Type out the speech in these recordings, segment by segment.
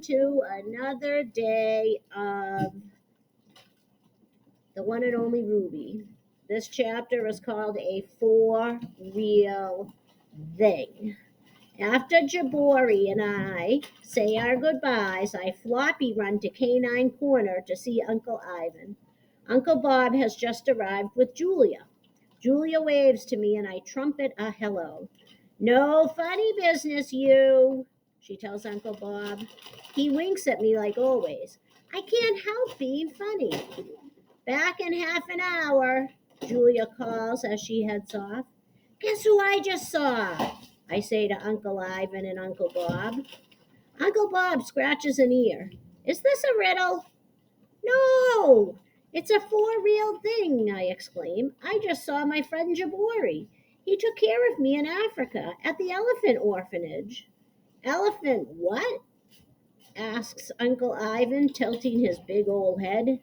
to another day of the one and only Ruby. This chapter is called A For Real Thing. After Jabori and I say our goodbyes, I floppy run to Canine Corner to see Uncle Ivan. Uncle Bob has just arrived with Julia. Julia waves to me and I trumpet a hello. No funny business, you, she tells Uncle Bob. He winks at me like always. I can't help being funny. Back in half an hour, Julia calls as she heads off. Guess who I just saw? I say to Uncle Ivan and Uncle Bob. Uncle Bob scratches an ear. Is this a riddle? No, it's a for real thing, I exclaim. I just saw my friend Jabori. He took care of me in Africa at the elephant orphanage. Elephant what? Asks Uncle Ivan, tilting his big old head.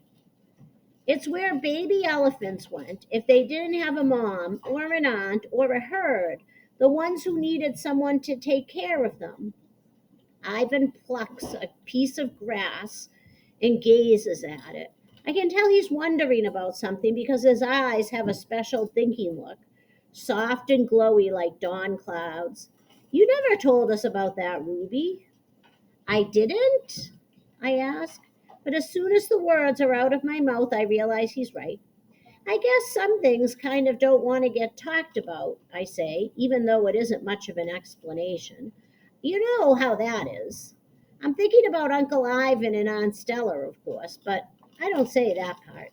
It's where baby elephants went if they didn't have a mom or an aunt or a herd, the ones who needed someone to take care of them. Ivan plucks a piece of grass and gazes at it. I can tell he's wondering about something because his eyes have a special thinking look, soft and glowy like dawn clouds. You never told us about that, Ruby. I didn't? I ask. But as soon as the words are out of my mouth, I realize he's right. I guess some things kind of don't want to get talked about, I say, even though it isn't much of an explanation. You know how that is. I'm thinking about Uncle Ivan and Aunt Stella, of course, but I don't say that part.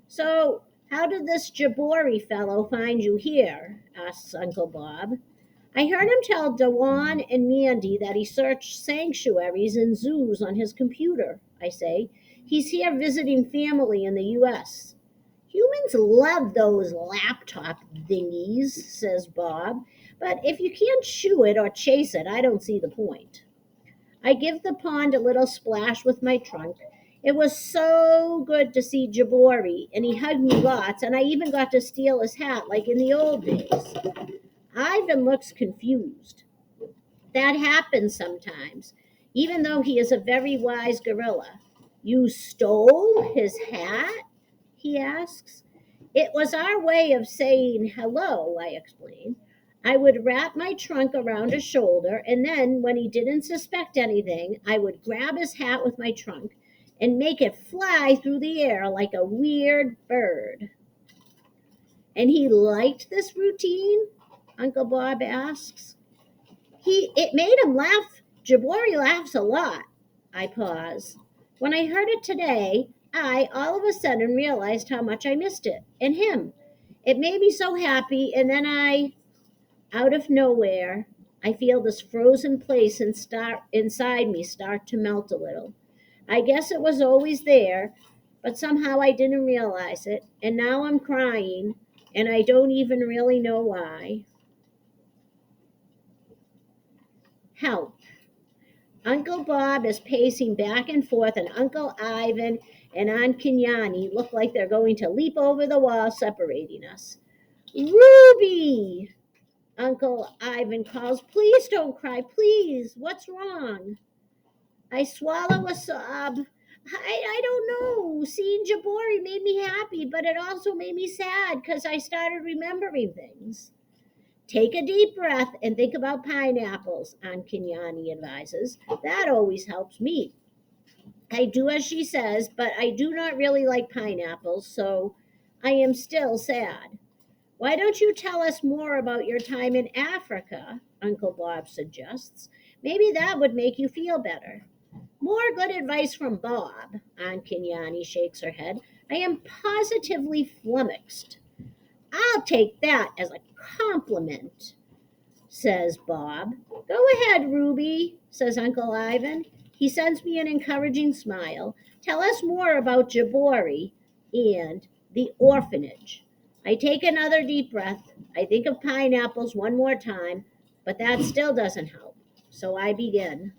So, how did this Jabori fellow find you here? Asks Uncle Bob. I heard him tell Dewan and Mandy that he searched sanctuaries and zoos on his computer, I say. He's here visiting family in the U.S. Humans love those laptop thingies, says Bob, but if you can't shoo it or chase it, I don't see the point. I give the pond a little splash with my trunk. It was so good to see Jabori, and he hugged me lots, and I even got to steal his hat like in the old days. Ivan looks confused. That happens sometimes, even though he is a very wise gorilla. You stole his hat? He asks. It was our way of saying hello, I explain. I would wrap my trunk around his shoulder, and then, when he didn't suspect anything, I would grab his hat with my trunk and make it fly through the air like a weird bird. And he liked this routine? Uncle Bob asks. It made him laugh. Jabori laughs a lot. I pause. When I heard it today, I all of a sudden realized how much I missed it and him. It made me so happy, and then out of nowhere, I feel this frozen place inside me start to melt a little. I guess it was always there, but somehow I didn't realize it, and now I'm crying, and I don't even really know why. Help. Uncle Bob is pacing back and forth, and Uncle Ivan and Aunt Kenyani look like they're going to leap over the wall separating us. Ruby! Uncle Ivan calls. Please don't cry, please. What's wrong? I swallow a sob. I don't know. Seeing Jabori made me happy, but it also made me sad because I started remembering things. Take a deep breath and think about pineapples, Aunt Kenyani advises. That always helps me. I do as she says, but I do not really like pineapples, so I am still sad. Why don't you tell us more about your time in Africa? Uncle Bob suggests. Maybe that would make you feel better. More good advice from Bob. Aunt Kenyani shakes her head. I am positively flummoxed. I'll take that as a compliment, says Bob. Go ahead, Ruby, says Uncle Ivan. He sends me an encouraging smile. Tell us more about Jabori and the orphanage. I take another deep breath. I think of pineapples one more time, but that still doesn't help. So I begin.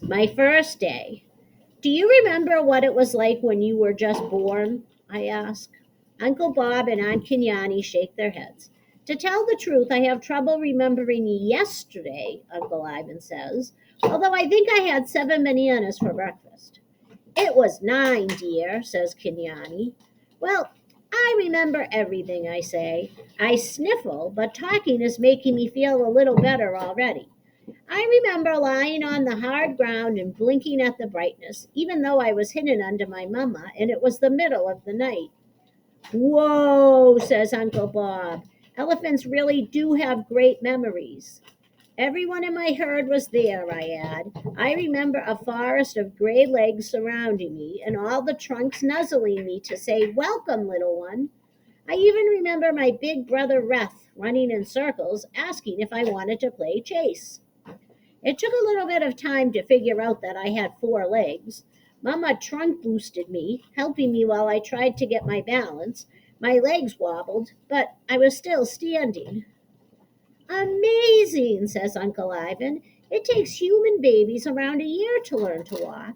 My first day. Do you remember what it was like when you were just born? I ask. Uncle Bob and Aunt Kenyani shake their heads. To tell the truth, I have trouble remembering yesterday, Uncle Ivan says, although I think I had 7 bananas for breakfast. It was 9, dear, says Kenyani. Well, I remember everything, I say. I sniffle, but talking is making me feel a little better already. I remember lying on the hard ground and blinking at the brightness, even though I was hidden under my mamma and it was the middle of the night. Whoa, says Uncle Bob. Elephants really do have great memories. Everyone in my herd was there, I add. I remember a forest of gray legs surrounding me and all the trunks nuzzling me to say, "Welcome, little one." I even remember my big brother Reth running in circles asking if I wanted to play chase. It took a little bit of time to figure out that I had 4 legs. Mama trunk boosted me, helping me while I tried to get my balance. My legs wobbled, but I was still standing. Amazing, says Uncle Ivan. It takes human babies around a year to learn to walk.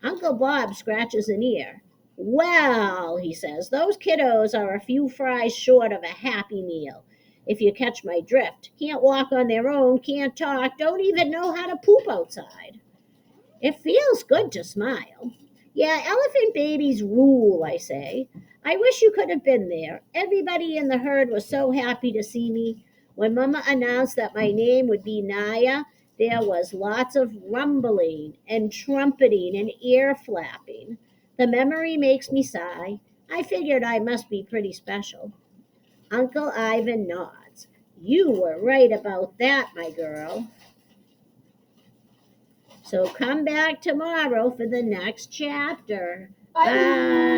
Uncle Bob scratches an ear. Well, he says, those kiddos are a few fries short of a happy meal. If you catch my drift, can't walk on their own, can't talk, don't even know how to poop outside. It feels good to smile. Yeah, elephant babies rule, I say. I wish you could have been there. Everybody in the herd was so happy to see me. When Mama announced that my name would be Naya, there was lots of rumbling and trumpeting and ear flapping. The memory makes me sigh. I figured I must be pretty special. Uncle Ivan nods. You were right about that, my girl. So come back tomorrow for the next chapter. Bye. Bye.